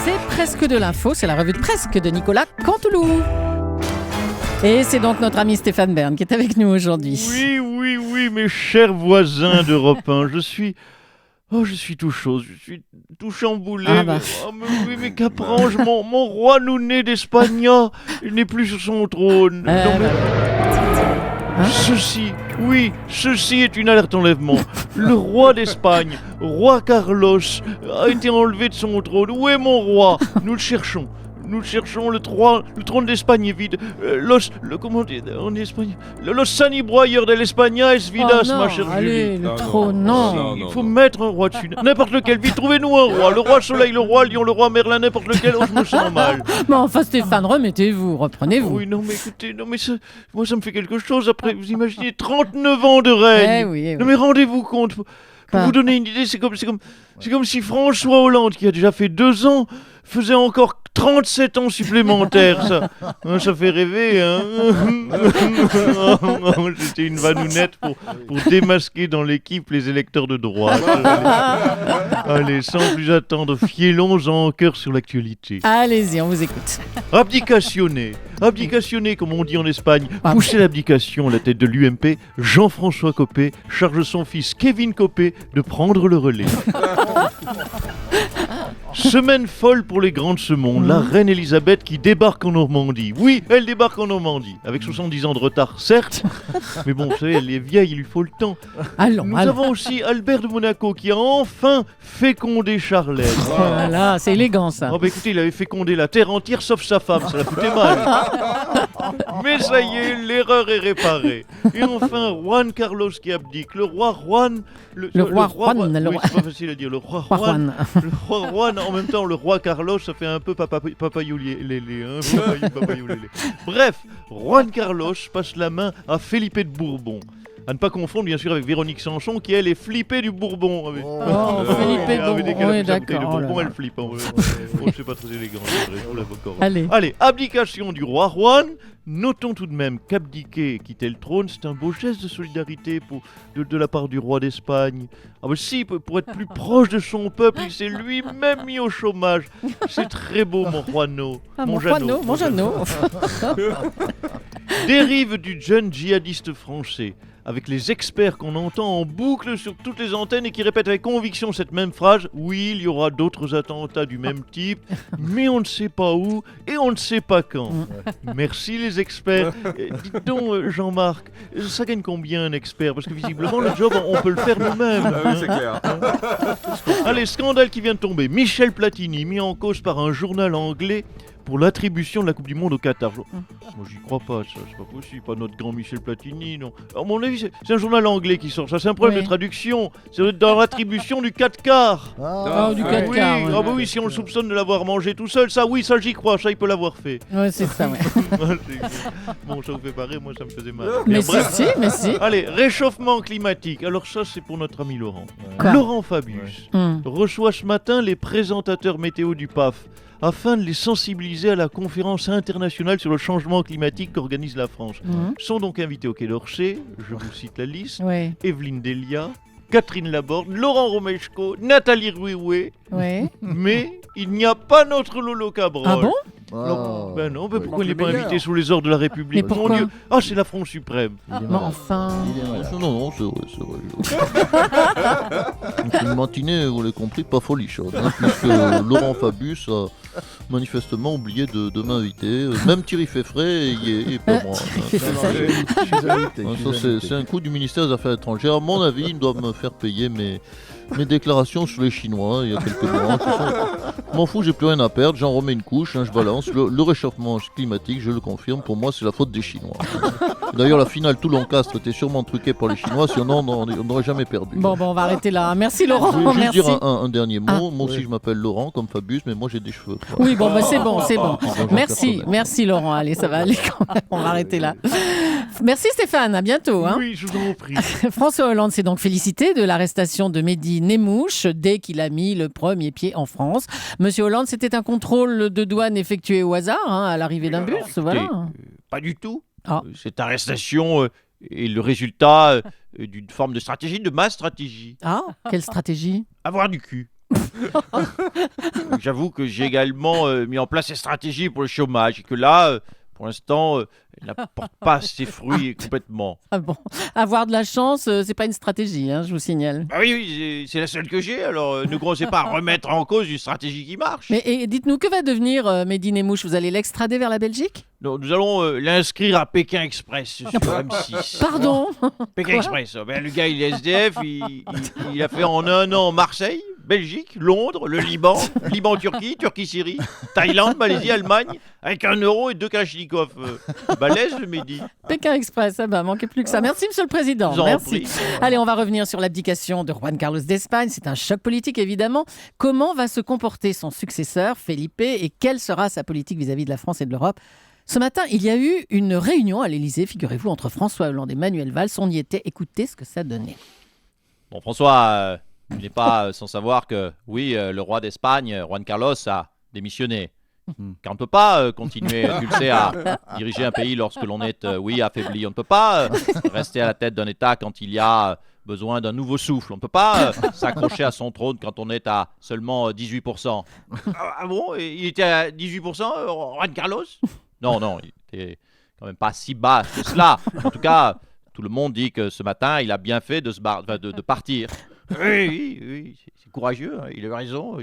C'est presque de l'info, c'est la revue de presque de Nicolas Canteloup. Et c'est donc notre ami Stéphane Bern qui est avec nous aujourd'hui. Oui, mes chers voisins d'Europe 1, je suis tout chaud, je suis tout chamboulé. Ah bah. Mais qu'apprends-je, mon roi nouné d'Espagne, il n'est plus sur son trône. Hein Ceci est une alerte enlèvement. Le roi d'Espagne, roi Carlos, a été enlevé de son trône. Où est mon roi? Nous le cherchons. Le trône d'Espagne est vide. Comment dire en espagnol? Los sanibroyeurs de l'España es vidas, ma chère allez, Julie. le trône, non. Il faut mettre un roi dessus. N'importe lequel. Vite, trouvez-nous un roi. Le roi Soleil, le roi Lion, le roi Merlin, n'importe lequel. Oh, je me sens mal. Mais enfin, Stéphane, remettez-vous, reprenez-vous. Oui, non, mais écoutez, moi, ça me fait quelque chose. Après, vous imaginez 39 ans de règne. Oui. Non, mais rendez-vous compte. Pour vous donner une idée, c'est comme si François Hollande, qui a déjà fait 2 ans, faisait encore 37 ans supplémentaires, ça. Ça fait rêver, hein. C'était une vanounette pour démasquer dans l'équipe les électeurs de droite. Allez, sans plus attendre, fielons-en en cœur sur l'actualité. Allez-y, on vous écoute. Abdicationné, comme on dit en Espagne, pousser l'abdication à la tête de l'UMP, Jean-François Copé charge son fils Kevin Copé de prendre le relais. Semaine folle pour les grands de ce monde, la reine Elisabeth qui débarque en Normandie. Oui, elle débarque en Normandie, avec 70 ans de retard, certes, mais bon, vous savez, elle est vieille, il lui faut le temps. Nous avons aussi Albert de Monaco qui a enfin fécondé Charlène. Voilà, c'est élégant ça. Oh bah écoutez, il avait fécondé la terre entière sauf sa femme, ça la foutait mal. Mais ça y est, l'erreur est réparée. Et enfin, Juan Carlos qui abdique. Le roi Juan... Le roi Juan. Oui, c'est pas facile à dire. Le roi Juan. Le roi Juan, en même temps, le roi Carlos, ça fait un peu papayolélé. Bref, Juan Carlos passe la main à Felipe de Bourbon. À ne pas confondre, bien sûr, avec Véronique Sanson, qui, elle, est flippée du Bourbon. Felipe de Bourbon, oui, d'accord. Le Bourbon, elle flippe. C'est pas très élégant. Allez, abdication du roi Juan. Notons tout de même qu'abdiquer et quitter le trône, c'est un beau geste de solidarité de la part du roi d'Espagne. Ah bah si, pour être plus proche de son peuple, il s'est lui-même mis au chômage. C'est très beau, mon Juano. Mon Jeannot. Dérive du jeune djihadiste français, avec les experts qu'on entend en boucle sur toutes les antennes et qui répètent avec conviction cette même phrase. Oui, il y aura d'autres attentats du même type, mais on ne sait pas où et on ne sait pas quand. Merci les experts. Dites donc, Jean-Marc, ça gagne combien un expert? Parce que visiblement, le job, on peut le faire nous-mêmes. Oui, c'est clair. Allez, scandale qui vient de tomber. Michel Platini, mis en cause par un journal anglais pour l'attribution de la Coupe du Monde au Qatar. Moi, j'y crois pas, ça, c'est pas possible, pas notre grand Michel Platini, non. À mon avis, c'est un journal anglais qui sort ça, c'est un problème de traduction. C'est dans l'attribution du 4 quarts. Du 4 quarts. Ah bah oui, si on le soupçonne de l'avoir mangé tout seul, ça j'y crois, ça il peut l'avoir fait. Ouais, c'est ça, ouais. Bon, ça vous fait pareil, moi ça me faisait mal. Mais si. Allez, réchauffement climatique. Alors ça, c'est pour notre ami Laurent. Quoi? Laurent Fabius reçoit ce matin les présentateurs météo du PAF afin de les sensibiliser à la conférence internationale sur le changement climatique qu'organise la France. Sont donc invités au Quai d'Orsay, je vous cite la liste, Evelyne Delia, Catherine Laborde, Laurent Romeshko, Nathalie Rououé, mais il n'y a pas notre Lolo Cabrol. Ah bon? Ben non, pourquoi il n'est pas invité sous les ordres de la République? Mais pourquoi? Mon Dieu. Ah, c'est l'affront suprême. Mais enfin... Non, c'est vrai. Donc une matinée, vous l'avez compris, pas folichonne, puisque Laurent Fabius a manifestement oublié de m'inviter. Même Thierry Feffret est pas moi. C'est un coup du ministère des Affaires étrangères. À mon avis, il doit me faire payer mes déclarations sur les Chinois il y a quelques mois. M'en fous, j'ai plus rien à perdre, j'en remets une couche, je balance. Le réchauffement climatique, je le confirme, pour moi c'est la faute des Chinois. D'ailleurs la finale Toulon-Castres était sûrement truquée par les Chinois, sinon on n'aurait jamais perdu. Bon, on va arrêter là. Merci Laurent. Je vais juste Merci. dire un dernier mot. Moi aussi je m'appelle Laurent comme Fabius, mais moi j'ai des cheveux. Oui, c'est bon. Merci Laurent. Allez, ça va aller quand même. On va arrêter là. Merci Stéphane, à bientôt. Oui, je vous en prie. François Hollande s'est donc félicité de l'arrestation de Mehdi Nemmouche dès qu'il a mis le premier pied en France. Monsieur Hollande, c'était un contrôle de douane effectué au hasard à l'arrivée d'un bus, voilà. Pas du tout. Ah. Cette arrestation est le résultat d'une forme de stratégie, de ma stratégie. Ah, quelle stratégie? Avoir du cul. J'avoue que j'ai également mis en place ces stratégies pour le chômage et que là, pour l'instant, elle n'apporte pas ses fruits complètement. Ah bon, avoir de la chance, c'est pas une stratégie, hein, je vous signale. Bah oui, c'est la seule que j'ai, alors ne commencez pas à remettre en cause une stratégie qui marche. Mais et dites-nous, que va devenir Mehdi Nemmouche? Vous allez l'extrader vers la Belgique? Non, nous allons l'inscrire à Pékin Express sur M6. Pardon? Pékin Quoi? Express. Ben, le gars, il est SDF, il a fait en un an Marseille, Belgique, Londres, le Liban, Liban-Turquie, Turquie-Syrie, Thaïlande, Malaisie, Allemagne, avec 1 euro et 2 Kalachnikov. Balèze, le Mehdi. Pékin Express, ah bah, manquez plus que ça. Merci, Monsieur le Président. Je vous en Merci. prie. Allez, on va revenir sur l'abdication de Juan Carlos d'Espagne. C'est un choc politique, évidemment. Comment va se comporter son successeur, Felipe, et quelle sera sa politique vis-à-vis de la France et de l'Europe? Ce matin, il y a eu une réunion à l'Élysée, figurez-vous, entre François Hollande et Manuel Valls. On y était. Écoutez ce que ça donnait. Bon, François, tu n'es pas sans savoir que, oui, le roi d'Espagne, Juan Carlos, a démissionné. Car on ne peut pas continuer, tu le sais, à diriger un pays lorsque l'on est, affaibli. On ne peut pas rester à la tête d'un État quand il y a besoin d'un nouveau souffle. On ne peut pas s'accrocher à son trône quand on est à seulement 18%. Ah bon? Il était à 18%, Juan Carlos? Non, il était quand même pas si bas que cela. En tout cas, tout le monde dit que ce matin, il a bien fait de partir. Oui, c'est courageux, hein, il a raison.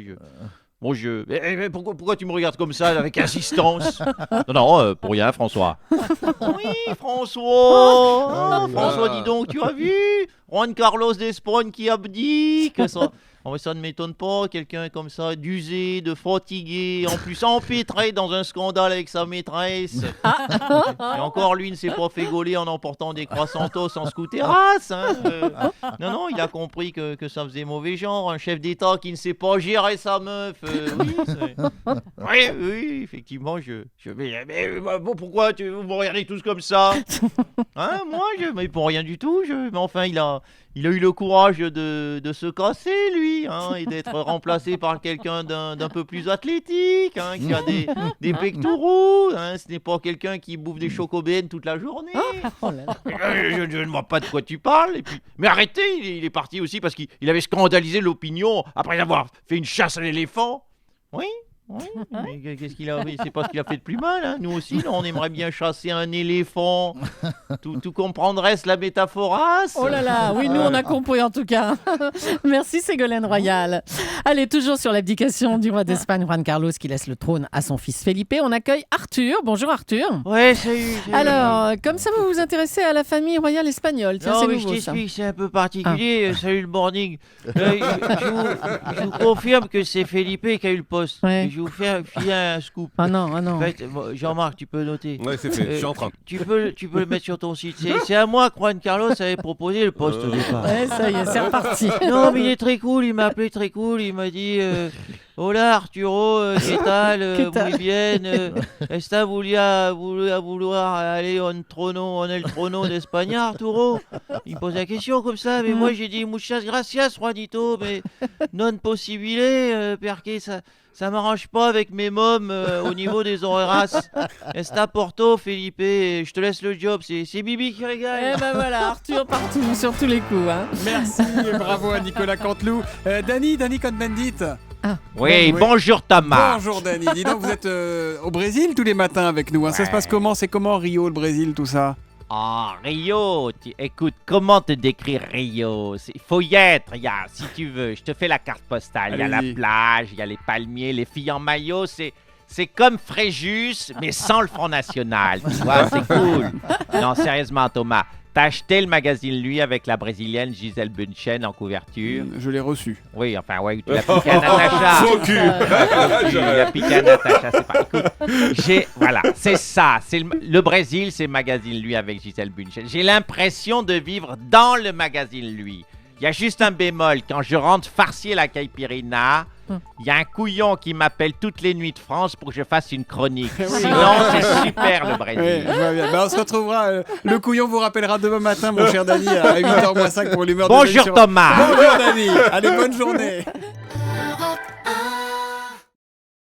Mais pourquoi tu me regardes comme ça, avec insistance? Non, pour rien, François. Oui, François. François, dis donc, tu as vu Juan Carlos d'Espagne qui abdique. Ça ne m'étonne pas, quelqu'un comme ça, d'usé, de fatigué, en plus empêtré dans un scandale avec sa maîtresse. Et encore, lui ne s'est pas fait gauler en emportant des croissantos en scooter-race. Hein. Non, il a compris que ça faisait mauvais genre. Un chef d'État qui ne sait pas gérer sa meuf. Oui, effectivement, bon, pourquoi vous me regardez tous comme ça? Hein, mais pour rien du tout. Mais enfin, il a eu le courage de se casser, lui, hein, et d'être remplacé par quelqu'un d'un peu plus athlétique, hein, qui a des pectoraux. Hein, ce n'est pas quelqu'un qui bouffe des chocobènes toute la journée. Oh là là. Je ne vois pas de quoi tu parles. Mais arrêtez, il est parti aussi parce qu'il avait scandalisé l'opinion après avoir fait une chasse à l'éléphant. Oui, mais qu'est-ce qu'il a fait? C'est pas ce qu'il a fait de plus mal. Hein. Nous aussi, là, on aimerait bien chasser un éléphant. Tout comprendrait-ce la métaphorace? Oh là là, oui, nous on a compris en tout cas. Merci Ségolène Royal. Allez, toujours sur l'abdication du roi d'Espagne, Juan Carlos, qui laisse le trône à son fils Felipe. On accueille Arthur. Bonjour Arthur. Ouais, salut. Alors, comme ça vous vous intéressez à la famille royale espagnole? Tiens, Non, c'est mais nouveau je ça. t'explique, c'est un peu particulier. Salut le morning. Je vous confirme que c'est Felipe qui a eu le poste. Ouais. Et je vais vous filer un scoop. Ah non. En fait, Jean-Marc, tu peux noter. Ouais, c'est fait, je suis en train. Tu peux le mettre sur ton site. C'est à moi que Juan Carlos avait proposé le poste au départ. Ouais, ça y est, c'est reparti. Non, mais il est très cool, il m'a appelé très cool, il m'a dit Hola Arturo, ¿qué tal? ¿Qué tal? Muy bien. ¿Está vouloir aller en el trono d'Espagne, Arturo? Il me pose la question comme ça, mais moi j'ai dit Muchas gracias, Juanito, mais non possibile, perché ça m'arrange pas avec mes mômes au niveau des horaires. Está Porto, Felipe, je te laisse le job, c'est Bibi qui régale. Eh ben voilà, Arthur partout, sur tous les coups. Hein. Merci et bravo à Nicolas Canteloup. Dany Cohn-Bendit. Oui, Oui. bonjour Thomas. Bonjour Dany. Dis donc, vous êtes au Brésil tous les matins avec nous. Hein. Ça se passe comment? C'est comment Rio, le Brésil, tout ça? Ah, Rio, écoute, comment te décrire Rio? Il faut y être, si tu veux, je te fais la carte postale. Il y a la Allez-y. plage, il y a les palmiers, les filles en maillot, c'est comme Fréjus, mais sans le Front National, tu vois, c'est cool. Non, sérieusement, Thomas, t'as acheté le magazine Lui avec la brésilienne Gisèle Bündchen en couverture? Je l'ai reçu. Oui, enfin, ouais, tu l'as piqué à Natacha. Faux cul. Tu l'as piqué à Natacha, c'est pas... Écoute, voilà, c'est ça, c'est le Brésil, c'est le magazine Lui avec Gisèle Bündchen. J'ai l'impression de vivre dans le magazine Lui. Il y a juste un bémol, quand je rentre farcier la caipirinha, il y a un couillon qui m'appelle toutes les nuits de France pour que je fasse une chronique. Sinon, c'est super le Brésil. Ouais, je vois bien. On se retrouvera. Le couillon vous rappellera demain matin, mon cher Dany, à 8h-5 pour l'humeur de Bonjour Thomas. Bonjour Dany. Allez, bonne journée.